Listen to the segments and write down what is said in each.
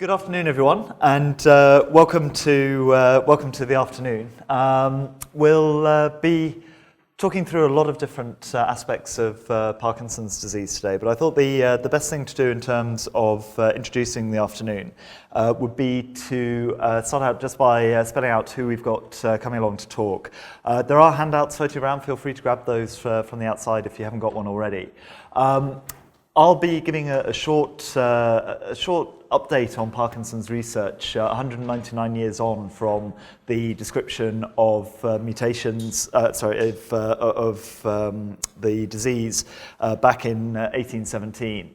Good afternoon, everyone, and welcome to the afternoon. We'll be talking through a lot of different aspects of Parkinson's disease today, but I thought the best thing to do in terms of introducing the afternoon would be to start out just by spelling out who we've got coming along to talk. There are handouts floating around. Feel free to grab those from the outside if you haven't got one already. I'll be giving a short update on Parkinson's research, 199 years on from the description of mutations, of the disease back in 1817.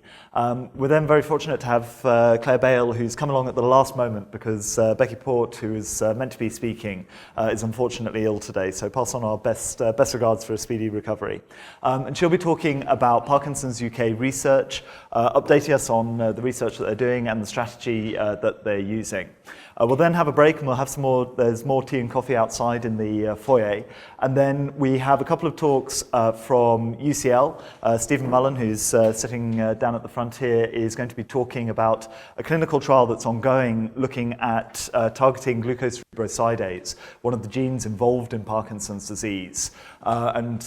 We're then very fortunate to have Claire Bale, who's come along at the last moment because Becky Port, who is meant to be speaking, is unfortunately ill today. So pass on our best regards for a speedy recovery. And she'll be talking about Parkinson's UK research, updating us on the research that they're doing and the strategy that they're using. We'll then have a break and we'll have some more. There's more tea and coffee outside in the foyer. And then we have a couple of talks from UCL. Stephen Mullen, who's sitting down at the front here, is going to be talking about a clinical trial that's ongoing looking at targeting glucose cerebrosidase, one of the genes involved in Parkinson's disease, and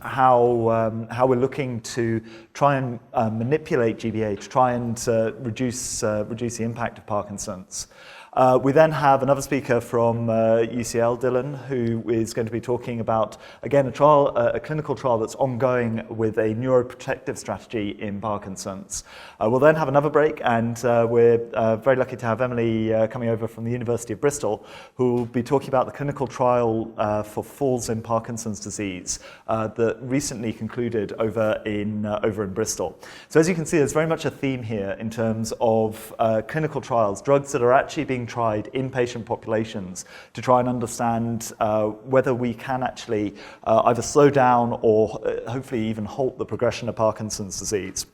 how we're looking to try and manipulate GBA to try and reduce the impact of Parkinson's. We then have another speaker from UCL, Dylan, who is going to be talking about, again, a clinical trial that's ongoing with a neuroprotective strategy in Parkinson's. We'll then have another break, and we're very lucky to have Emily coming over from the University of Bristol, who will be talking about the clinical trial for falls in Parkinson's disease that recently concluded over in Bristol. So as you can see, there's very much a theme here in terms of clinical trials, drugs that are actually being tried in patient populations to try and understand whether we can actually either slow down or hopefully even halt the progression of Parkinson's disease.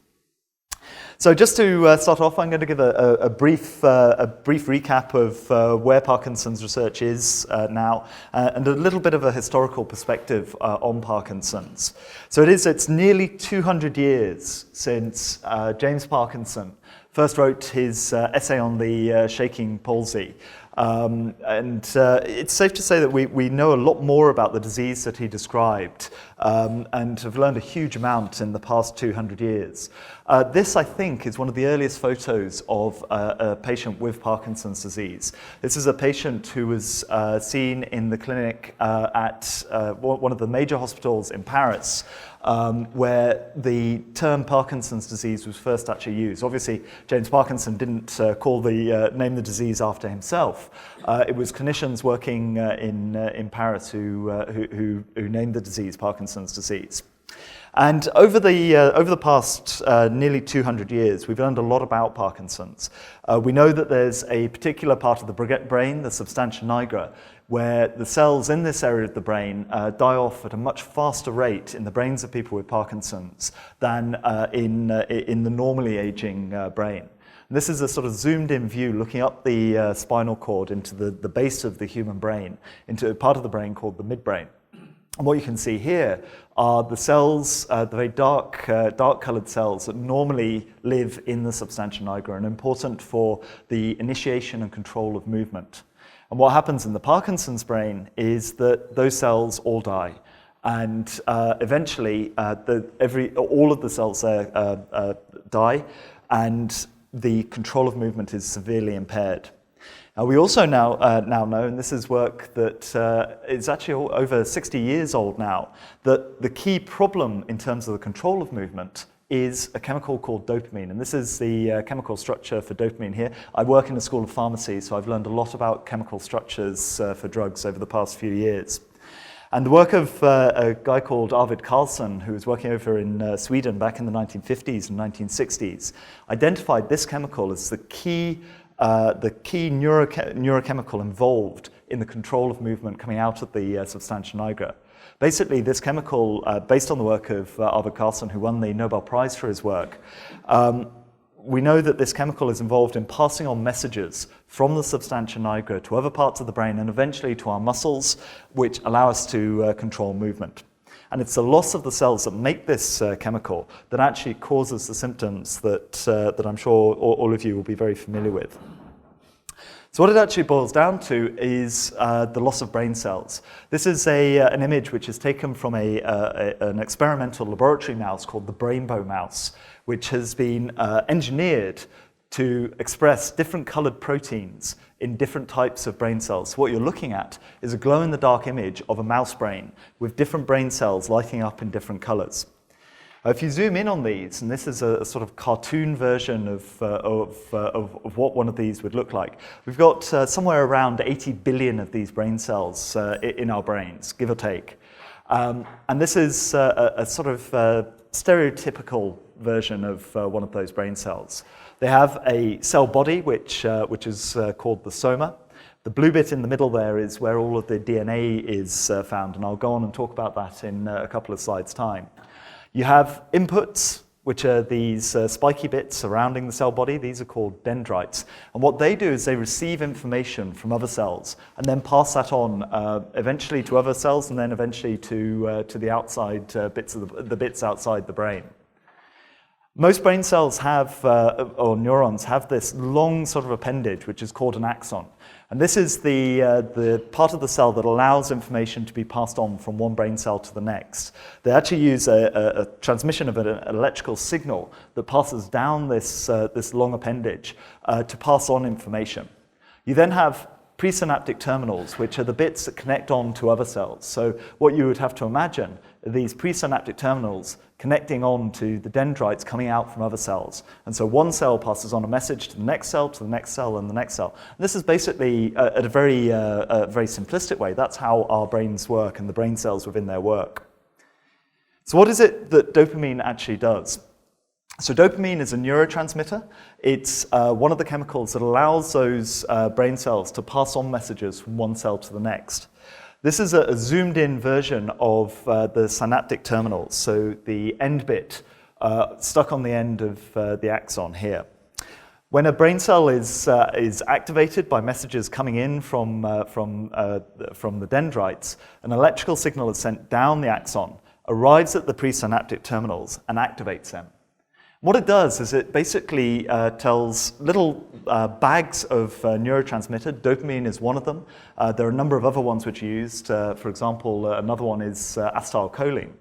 So just to start off, I'm going to give a brief recap of where Parkinson's research is now, and a little bit of a historical perspective on Parkinson's. So it's nearly 200 years since James Parkinson first wrote his essay on the shaking palsy. And it's safe to say that we know a lot more about the disease that he described and have learned a huge amount in the past 200 years. This, I think, is one of the earliest photos of a patient with Parkinson's disease. This is a patient who was seen in the clinic at one of the major hospitals in Paris, where the term Parkinson's disease was first actually used. Obviously, James Parkinson didn't name the disease after himself. It was clinicians working in Paris who named the disease Parkinson's disease. And over the past nearly 200 years, we've learned a lot about Parkinson's. We know that there's a particular part of the brain, the substantia nigra, where the cells in this area of the brain die off at a much faster rate in the brains of people with Parkinson's than in the normally aging brain. And this is a sort of zoomed-in view looking up the spinal cord into the base of the human brain, into a part of the brain called the midbrain. And what you can see here are the cells, the very dark-coloured cells that normally live in the substantia nigra and important for the initiation and control of movement. And what happens in the Parkinson's brain is that those cells all die, and eventually all of the cells there die, and the control of movement is severely impaired. We also now know, and this is work that is actually over 60 years old now, that the key problem in terms of the control of movement is a chemical called dopamine. And this is the chemical structure for dopamine here. I work in the School of Pharmacy, so I've learned a lot about chemical structures for drugs over the past few years. And the work of a guy called Arvid Carlsson, who was working over in Sweden back in the 1950s and 1960s, identified this chemical as the key neurochemical involved in the control of movement coming out of the substantia nigra. Basically, this chemical, based on the work of Arvid Carlsson, who won the Nobel Prize for his work, we know that this chemical is involved in passing on messages from the substantia nigra to other parts of the brain and eventually to our muscles, which allow us to control movement. And it's the loss of the cells that make this chemical that actually causes the symptoms that I'm sure all of you will be very familiar with. So what it actually boils down to is the loss of brain cells. This is an image which is taken from an experimental laboratory mouse called the rainbow mouse, which has been engineered to express different colored proteins in different types of brain cells. So what you're looking at is a glow-in-the-dark image of a mouse brain with different brain cells lighting up in different colors. If you zoom in on these, and this is a sort of cartoon version of what one of these would look like, we've got somewhere around 80 billion of these brain cells in our brains, give or take. And this is a sort of stereotypical version of one of those brain cells. They have a cell body, which is called the soma. The blue bit in the middle there is where all of the DNA is found, and I'll go on and talk about that in a couple of slides' time. You have inputs, which are these spiky bits surrounding the cell body. These are called dendrites. And what they do is they receive information from other cells and then pass that on eventually to other cells and then eventually to the outside bits of the bits outside the brain. Most brain cells have, or neurons, have this long sort of appendage, which is called an axon. And this is the part of the cell that allows information to be passed on from one brain cell to the next. They actually use a transmission of an electrical signal that passes down this long appendage to pass on information. You then have presynaptic terminals, which are the bits that connect on to other cells. So what you would have to imagine are these presynaptic terminals connecting on to the dendrites coming out from other cells. And so one cell passes on a message to the next cell, to the next cell, and the next cell. And this is basically, at a very simplistic way, that's how our brains work and the brain cells within their work. So what is it that dopamine actually does? So dopamine is a neurotransmitter. It's one of the chemicals that allows those brain cells to pass on messages from one cell to the next. This is a zoomed-in version of the synaptic terminals, so the end bit stuck on the end of the axon here. When a brain cell is activated by messages coming in from the dendrites, an electrical signal is sent down the axon, arrives at the presynaptic terminals, and activates them. What it does is it basically tells little bags of neurotransmitter. Dopamine is one of them. There are a number of other ones which are used. For example, another one is acetylcholine.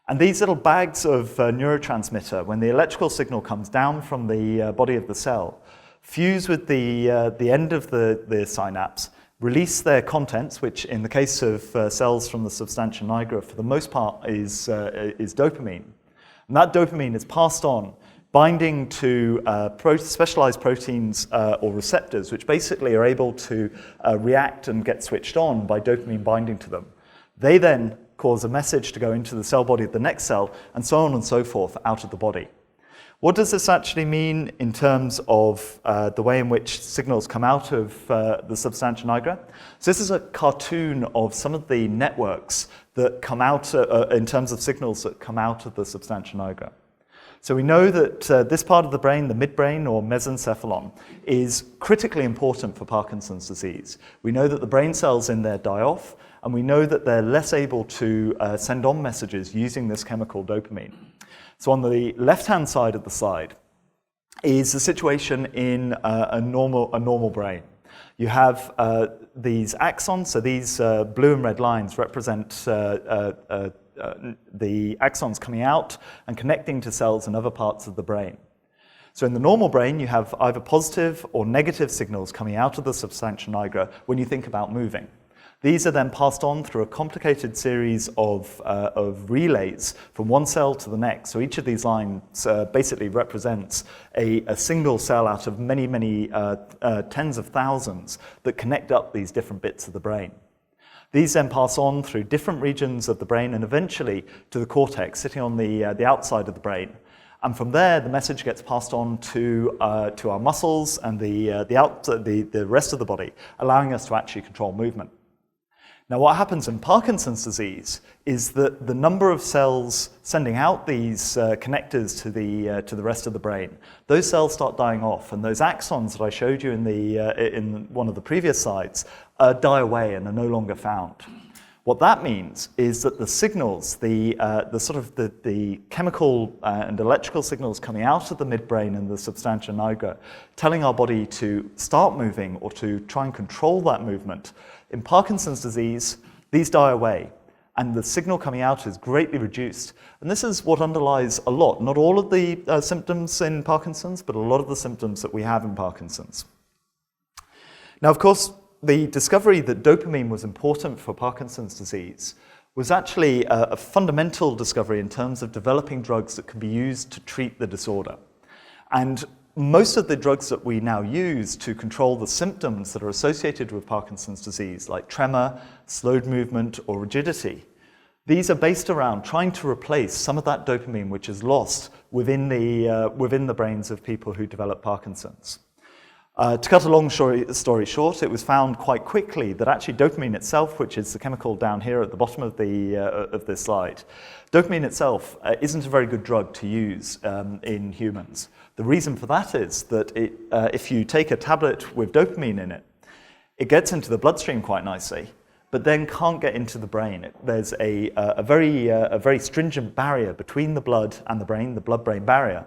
And these little bags of neurotransmitter, when the electrical signal comes down from the body of the cell, fuse with the end of the synapse, release their contents, which in the case of cells from the substantia nigra, for the most part, is dopamine. And that dopamine is passed on, binding to specialized proteins or receptors, which basically are able to react and get switched on by dopamine binding to them. They then cause a message to go into the cell body of the next cell, and so on and so forth out of the body. What does this actually mean in terms of the way in which signals come out of the substantia nigra? So this is a cartoon of some of the networks that come out in terms of signals that come out of the substantia nigra. So we know that this part of the brain, the midbrain or mesencephalon, is critically important for Parkinson's disease. We know that the brain cells in there die off, and we know that they're less able to send on messages using this chemical dopamine. So on the left-hand side of the slide is the situation in a normal brain. You have these axons, so these blue and red lines represent the axons coming out and connecting to cells in other parts of the brain. So in the normal brain, you have either positive or negative signals coming out of the substantia nigra when you think about moving. These are then passed on through a complicated series of relays from one cell to the next. So each of these lines basically represents a single cell out of many tens of thousands that connect up these different bits of the brain. These then pass on through different regions of the brain and eventually to the cortex, sitting on the outside of the brain. And from there, the message gets passed on to our muscles and the rest of the body, allowing us to actually control movement. Now, what happens in Parkinson's disease is that the number of cells sending out these connectors to the rest of the brain, those cells start dying off, and those axons that I showed you in one of the previous slides die away and are no longer found. What that means is that the signals, the chemical and electrical signals coming out of the midbrain and the substantia nigra, telling our body to start moving or to try and control that movement, in Parkinson's disease, these die away, and the signal coming out is greatly reduced. And this is what underlies a lot, not all of the symptoms in Parkinson's, but a lot of the symptoms that we have in Parkinson's. Now, of course, the discovery that dopamine was important for Parkinson's disease was actually a fundamental discovery in terms of developing drugs that can be used to treat the disorder. And most of the drugs that we now use to control the symptoms that are associated with Parkinson's disease, like tremor, slowed movement, or rigidity, these are based around trying to replace some of that dopamine which is lost within the brains of people who develop Parkinson's. To cut a long story short, it was found quite quickly that actually dopamine itself, which is the chemical down here at the bottom of this slide, dopamine itself isn't a very good drug to use in humans. The reason for that is that if you take a tablet with dopamine in it, it gets into the bloodstream quite nicely, but then can't get into the brain. There's a very stringent barrier between the blood and the brain, the blood-brain barrier.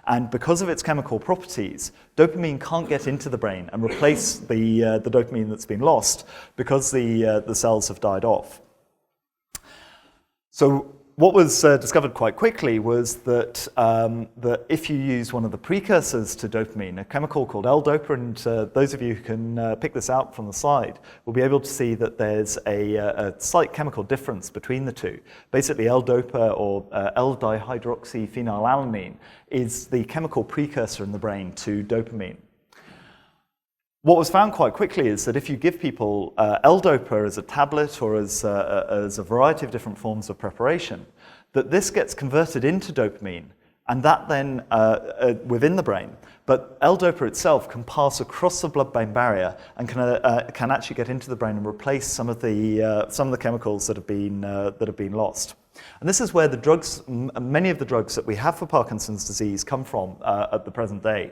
And because of its chemical properties, dopamine can't get into the brain and replace the dopamine that's been lost because the cells have died off. So what was discovered quite quickly was that if you use one of the precursors to dopamine, a chemical called L-Dopa, and those of you who can pick this out from the slide will be able to see that there's a slight chemical difference between the two. Basically, L-Dopa, or L-dihydroxyphenylalanine, is the chemical precursor in the brain to dopamine. What was found quite quickly is that if you give people L-Dopa as a tablet or as a variety of different forms of preparation, that this gets converted into dopamine, and that then within the brain. But L-Dopa itself can pass across the blood-brain barrier and can actually get into the brain and replace some of the chemicals that have been lost. And this is where the drugs, many of the drugs that we have for Parkinson's disease, come from at the present day.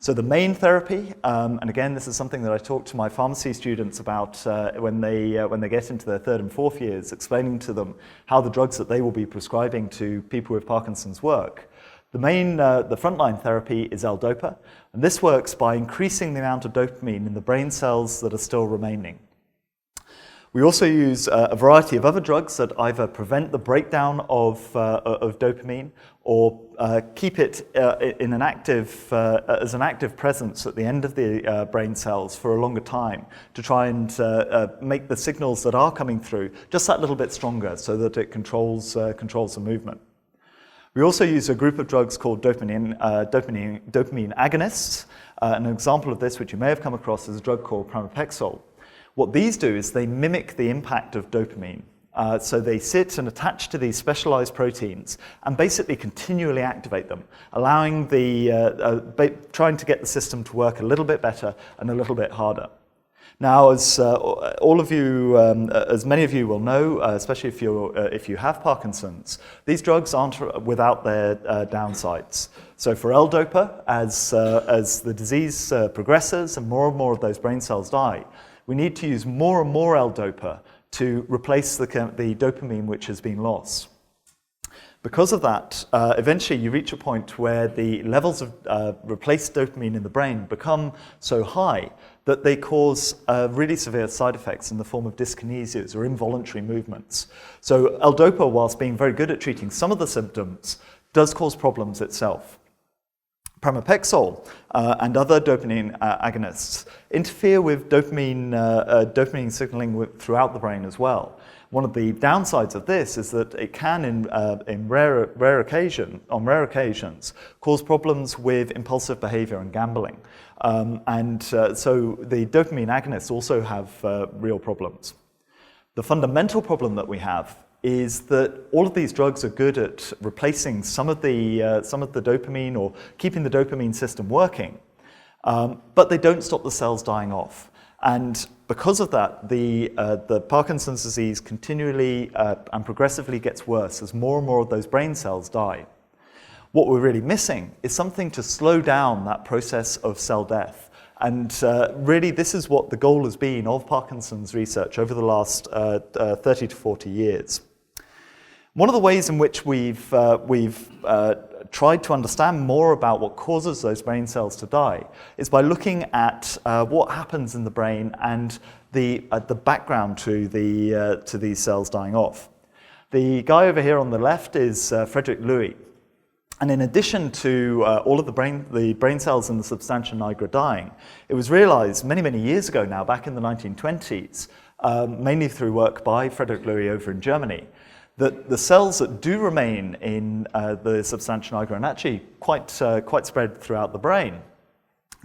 So the main therapy, and again, this is something that I talk to my pharmacy students about when they get into their third and fourth years, explaining to them how the drugs that they will be prescribing to people with Parkinson's work. The frontline therapy is L-Dopa, and this works by increasing the amount of dopamine in the brain cells that are still remaining. We also use a variety of other drugs that either prevent the breakdown of dopamine or keep it in an active, as an active presence at the end of the brain cells for a longer time to try and make the signals that are coming through just that little bit stronger so that it controls the movement. We also use a group of drugs called dopamine agonists. An example of this, which you may have come across, is a drug called pramipexole. What these do is they mimic the impact of dopamine. So they sit and attach to these specialized proteins and basically continually activate them, allowing trying to get the system to work a little bit better and a little bit harder. Now, as all of you, as many of you will know, especially if you have Parkinson's, these drugs aren't without their downsides. So for L-Dopa, as the disease progresses and more of those brain cells die, we need to use more and more L-Dopa to replace the dopamine which has been lost. Because of that, eventually you reach a point where the levels of replaced dopamine in the brain become so high that they cause really severe side effects in the form of dyskinesias or involuntary movements. So L-Dopa, whilst being very good at treating some of the symptoms, does cause problems itself. Pramipexole and other dopamine agonists interfere with dopamine signaling throughout the brain as well. One of the downsides of this is that it can, on rare occasions, cause problems with impulsive behavior and gambling. So the dopamine agonists also have real problems. The fundamental problem that we have is that all of these drugs are good at replacing some of the dopamine or keeping the dopamine system working, but they don't stop the cells dying off. And because of that, the Parkinson's disease continually and progressively gets worse as more and more of those brain cells die. What we're really missing is something to slow down that process of cell death And really, this is what the goal has been of Parkinson's research over the last 30 to 40 years. One of the ways in which we've tried to understand more about what causes those brain cells to die is by looking at what happens in the brain and the background to these cells dying off. The guy over here on the left is Frederick Louis. And in addition to all of the brain cells in the substantia nigra dying, it was realized many, many years ago now, back in the 1920s, mainly through work by Frederick Louis over in Germany, that the cells that do remain in the substantia nigra, and actually quite spread throughout the brain,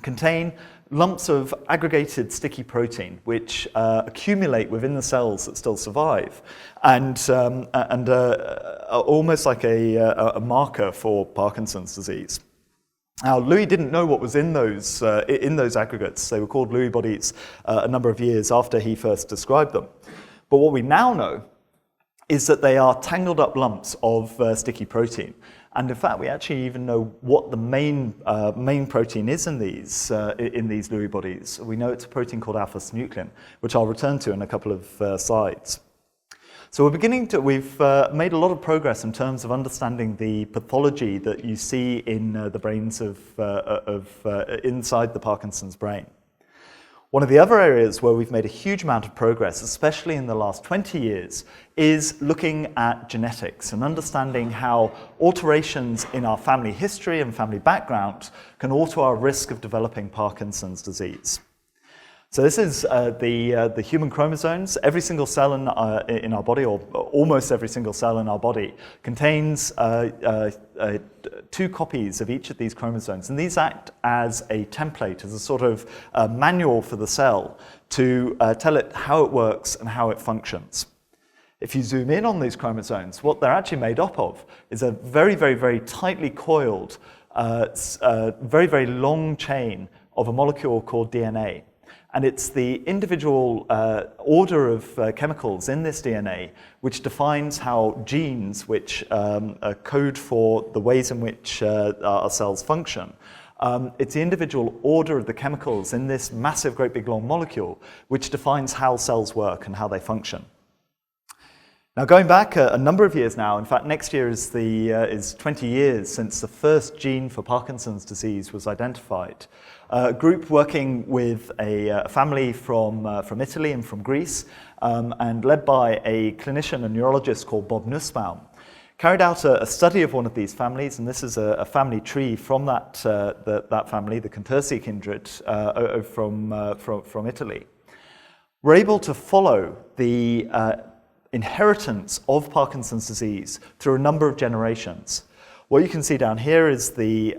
contain lumps of aggregated sticky protein which accumulate within the cells that still survive, and are almost like a marker for Parkinson's disease. Now, Louis didn't know what was in those aggregates. They were called Lewy bodies a number of years after he first described them. But what we now know is that they are tangled up lumps of sticky protein. And in fact, we actually even know what the main protein is in these Lewy bodies. We know it's a protein called alpha-synuclein, which I'll return to in a couple of slides. So we've made a lot of progress in terms of understanding the pathology that you see in the brains of inside the Parkinson's brain. One of the other areas where we've made a huge amount of progress, especially in the last 20 years, is looking at genetics and understanding how alterations in our family history and family background can alter our risk of developing Parkinson's disease. So this is the human chromosomes. Every single cell in our body, or almost every single cell in our body, contains 2 copies of each of these chromosomes. And these act as a template, as a sort of manual for the cell to tell it how it works and how it functions. If you zoom in on these chromosomes, what they're actually made up of is a very, very, very tightly coiled, very, very long chain of a molecule called DNA. And it's the individual order of chemicals in this DNA which defines how genes, which code for the ways in which our cells function, it's the individual order of the chemicals in this massive, great big long molecule which defines how cells work and how they function. Now, going back a number of years now, in fact, next year is 20 years since the first gene for Parkinson's disease was identified. A group working with a family from Italy and from Greece, and led by a clinician, a neurologist called Bob Nussbaum, carried out a study of one of these families, and this is a family tree from that family, the Contursi kindred from Italy. We're able to follow the inheritance of Parkinson's disease through a number of generations. What you can see down here is the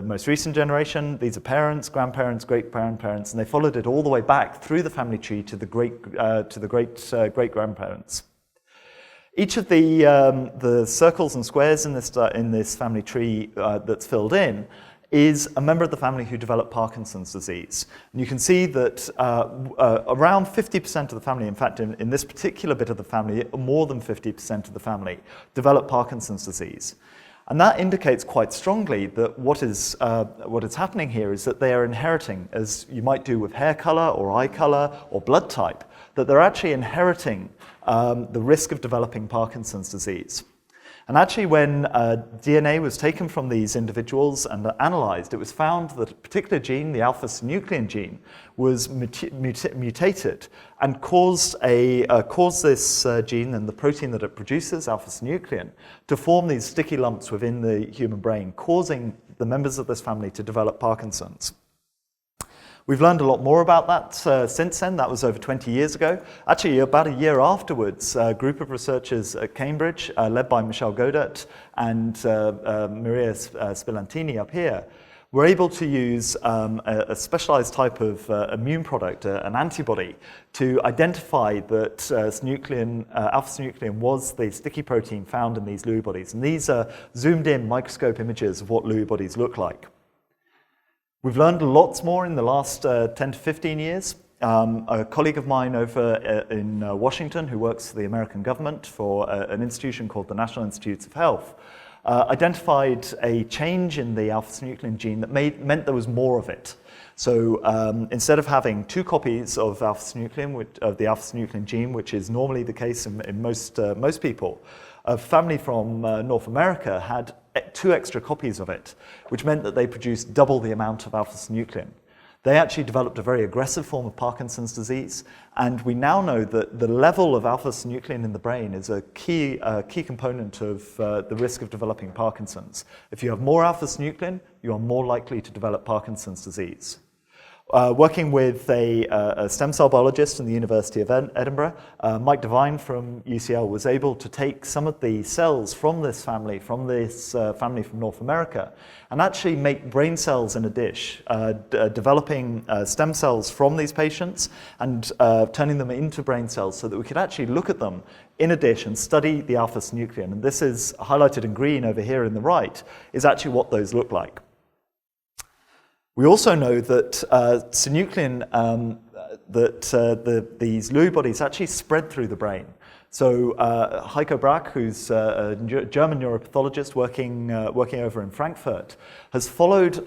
most recent generation. These are parents, grandparents, great-grandparents, and they followed it all the way back through the family tree to the great-grandparents. Each of the circles and squares in this family tree that's filled in is a member of the family who developed Parkinson's disease. And you can see that around 50% of the family, in fact, in this particular bit of the family, more than 50% of the family developed Parkinson's disease. And that indicates quite strongly that what is happening here is that they are inheriting, as you might do with hair color or eye color or blood type, that they're actually inheriting the risk of developing Parkinson's disease. And actually, when DNA was taken from these individuals and analyzed, it was found that a particular gene, the alpha-synuclein gene, was mutated and caused this gene and the protein that it produces, alpha-synuclein, to form these sticky lumps within the human brain, causing the members of this family to develop Parkinson's. We've learned a lot more about that since then. That was over 20 years ago. Actually, about a year afterwards, a group of researchers at Cambridge, led by Michel Godert and Maria Spilantini up here, were able to use a specialized type of immune product, an antibody, to identify that alpha-synuclein was the sticky protein found in these Lewy bodies. And these are zoomed-in microscope images of what Lewy bodies look like. We've learned lots more in the last 10 to 15 years. A colleague of mine over in Washington, who works for the American government for an institution called the National Institutes of Health, identified a change in the alpha-synuclein gene that meant there was more of it. So instead of having 2 copies of alpha-synuclein, of the alpha-synuclein gene, which is normally the case in most people, a family from North America had 2 extra copies of it, which meant that they produced double the amount of alpha-synuclein. They actually developed a very aggressive form of Parkinson's disease, and we now know that the level of alpha-synuclein in the brain is a key component of the risk of developing Parkinson's. If you have more alpha-synuclein, you are more likely to develop Parkinson's disease. Working with a stem cell biologist in the University of Edinburgh, Mike Devine from UCL was able to take some of the cells from this family from North America, and actually make brain cells in a dish, developing stem cells from these patients and turning them into brain cells so that we could actually look at them in a dish and study the alpha-synuclein. And this is highlighted in green over here in the right, is actually what those look like. We also know that synuclein, these Lewy bodies actually spread through the brain. So Heiko Brack, who's a German neuropathologist working over in Frankfurt, has followed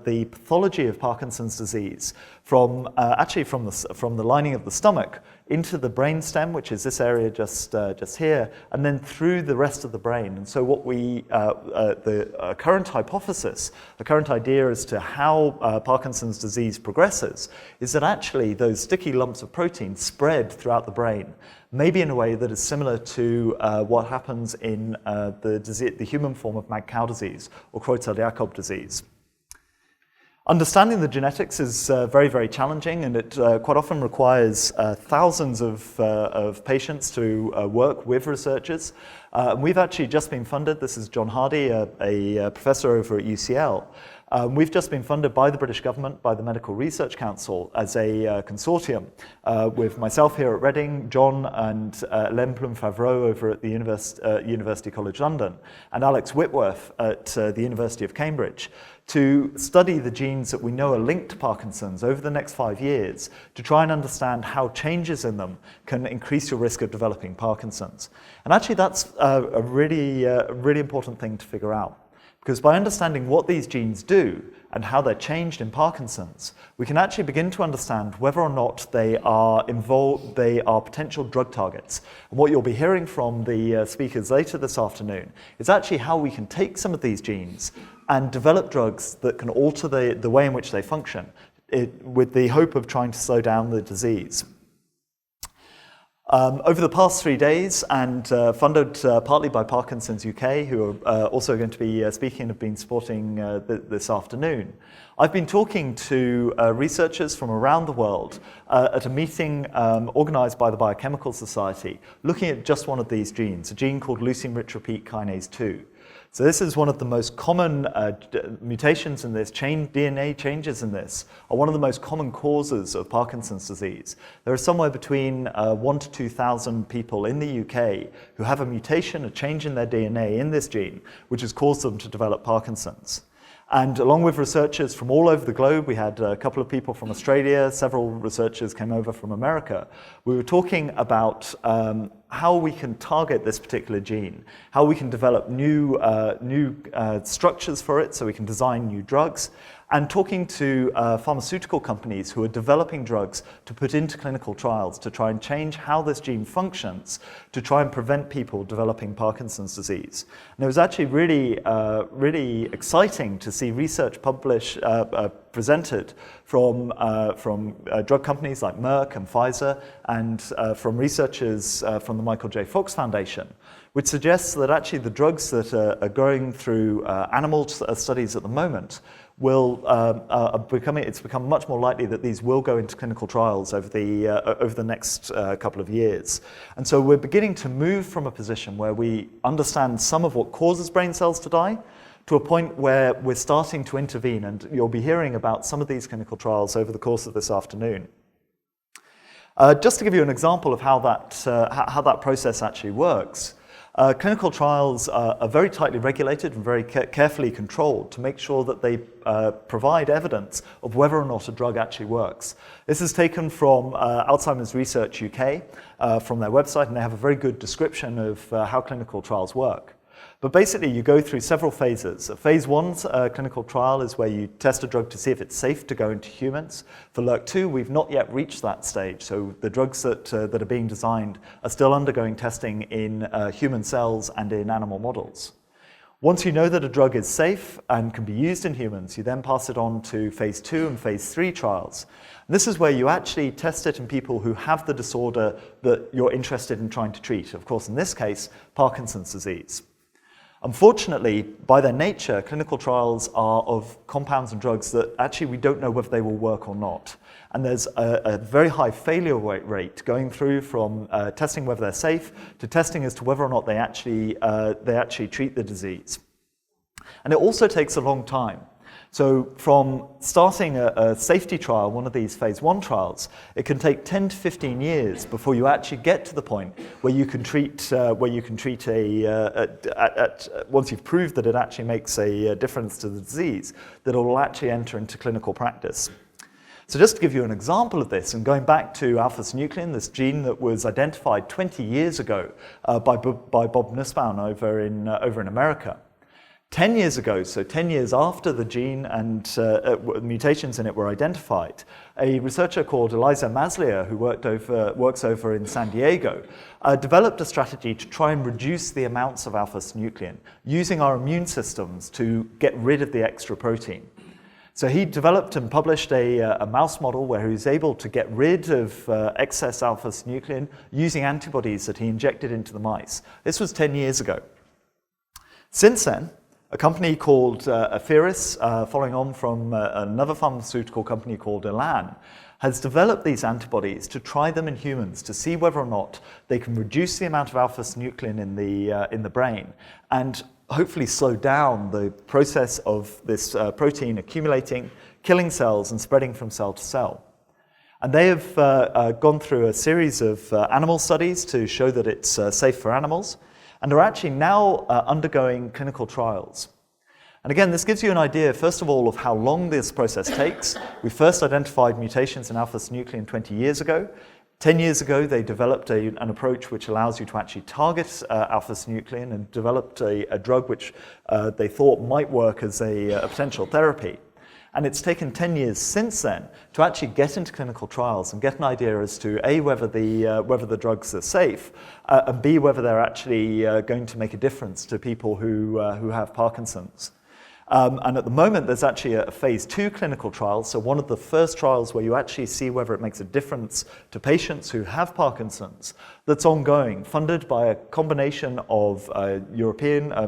the pathology of Parkinson's disease from the lining of the stomach into the brainstem, which is this area just here, and then through the rest of the brain. And so what the current hypothesis, the current idea as to how Parkinson's disease progresses is that actually those sticky lumps of protein spread throughout the brain, maybe in a way that is similar to what happens in the human form of mad cow disease or Creutzfeldt-Jakob disease. Understanding the genetics is very, very challenging, and it quite often requires thousands of patients to work with researchers. We've actually just been funded. This is John Hardy, a professor over at UCL. We've just been funded by the British government, by the Medical Research Council, as a consortium with myself here at Reading, John and Hélène Plume-Favreau over at the University College London, and Alex Whitworth at the University of Cambridge, to study the genes that we know are linked to Parkinson's over the next 5 years to try and understand how changes in them can increase your risk of developing Parkinson's. And actually that's a really important thing to figure out. Because by understanding what these genes do and how they're changed in Parkinson's, we can actually begin to understand whether or not they are potential drug targets. And what you'll be hearing from the speakers later this afternoon is actually how we can take some of these genes and develop drugs that can alter the way in which they function, with the hope of trying to slow down the disease. Over the past 3 days, and funded partly by Parkinson's UK, who are also going to be speaking and have been supporting this afternoon, I've been talking to researchers from around the world at a meeting organized by the Biochemical Society, looking at just one of these genes, a gene called leucine-rich repeat kinase 2. So this is one of the most common mutations in this, DNA changes in this, are one of the most common causes of Parkinson's disease. There are somewhere between 1,000 to 2,000 people in the UK who have a mutation, a change in their DNA in this gene, which has caused them to develop Parkinson's. And along with researchers from all over the globe, we had a couple of people from Australia, several researchers came over from America. We were talking about how we can target this particular gene, how we can develop new structures for it so we can design new drugs, and talking to pharmaceutical companies who are developing drugs to put into clinical trials to try and change how this gene functions to try and prevent people developing Parkinson's disease. And it was actually really exciting to see research presented from drug companies like Merck and Pfizer, and from researchers from the Michael J. Fox Foundation, which suggests that actually the drugs that are going through animal studies at the moment it's become much more likely that these will go into clinical trials over the next couple of years. And so we're beginning to move from a position where we understand some of what causes brain cells to die to a point where we're starting to intervene, and you'll be hearing about some of these clinical trials over the course of this afternoon. Just to give you an example of how that process actually works, clinical trials are very tightly regulated and very carefully controlled to make sure that they provide evidence of whether or not a drug actually works. This is taken from Alzheimer's Research UK, from their website, and they have a very good description of how clinical trials work. But basically, you go through several phases. Phase 1 clinical trial is where you test a drug to see if it's safe to go into humans. For LRRK2, we've not yet reached that stage, so the drugs that are being designed are still undergoing testing in human cells and in animal models. Once you know that a drug is safe and can be used in humans, you then pass it on to phase 2 and phase 3 trials. And this is where you actually test it in people who have the disorder that you're interested in trying to treat. Of course, in this case, Parkinson's disease. Unfortunately, by their nature, clinical trials are of compounds and drugs that actually we don't know whether they will work or not. And there's a very high failure rate going through from testing whether they're safe to testing as to whether or not they actually treat the disease. And it also takes a long time. So from starting a safety trial, one of these phase 1 trials, it can take 10 to 15 years before you actually get to the point where you can treat, once you've proved that it actually makes a difference to the disease, that it will actually enter into clinical practice. So just to give you an example of this, and going back to alpha-synuclein, this gene that was identified 20 years ago by Bob Nussbaum over in America. 10 years ago, so 10 years after the gene and mutations in it were identified, a researcher called Eliza Maslier, who works over in San Diego, developed a strategy to try and reduce the amounts of alpha-synuclein, using our immune systems to get rid of the extra protein. So he developed and published a mouse model where he was able to get rid of excess alpha-synuclein using antibodies that he injected into the mice. This was 10 years ago. Since then, a company called Apheris, following on from another pharmaceutical company called Elan, has developed these antibodies to try them in humans to see whether or not they can reduce the amount of alpha-synuclein in the brain and hopefully slow down the process of this protein accumulating, killing cells, and spreading from cell to cell. And they have gone through a series of animal studies to show that it's safe for animals, and are actually now undergoing clinical trials. And again, this gives you an idea, first of all, of how long this process takes. We first identified mutations in alpha-synuclein 20 years ago. 10 years ago, they developed an approach which allows you to actually target alpha-synuclein and developed a drug which they thought might work as a potential therapy. And it's taken 10 years since then to actually get into clinical trials and get an idea as to A, whether the drugs are safe, and B, whether they're actually going to make a difference to people who have Parkinson's. And at the moment, there's actually a phase 2 clinical trial, so one of the first trials where you actually see whether it makes a difference to patients who have Parkinson's, that's ongoing, funded by a combination of a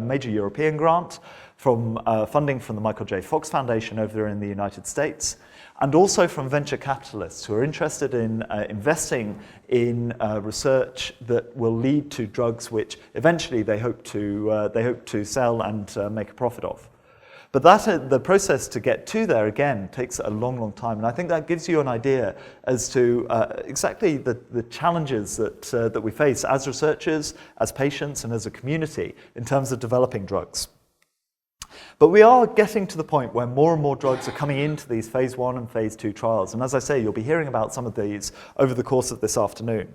major European grant, from funding from the Michael J. Fox Foundation over there in the United States, and also from venture capitalists who are interested in investing in research that will lead to drugs which eventually they hope to sell and make a profit of. But the process to get to there, again, takes a long, long time. And I think that gives you an idea as to exactly the challenges that we face as researchers, as patients, and as a community in terms of developing drugs. But we are getting to the point where more and more drugs are coming into these phase 1 and phase 2 trials. And as I say, you'll be hearing about some of these over the course of this afternoon.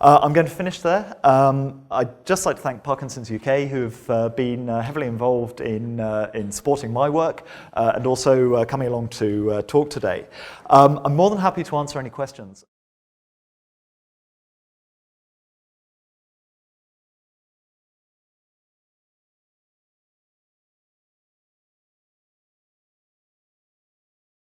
I'm going to finish there. I'd just like to thank Parkinson's UK, who've been heavily involved in supporting my work and also coming along to talk today. I'm more than happy to answer any questions.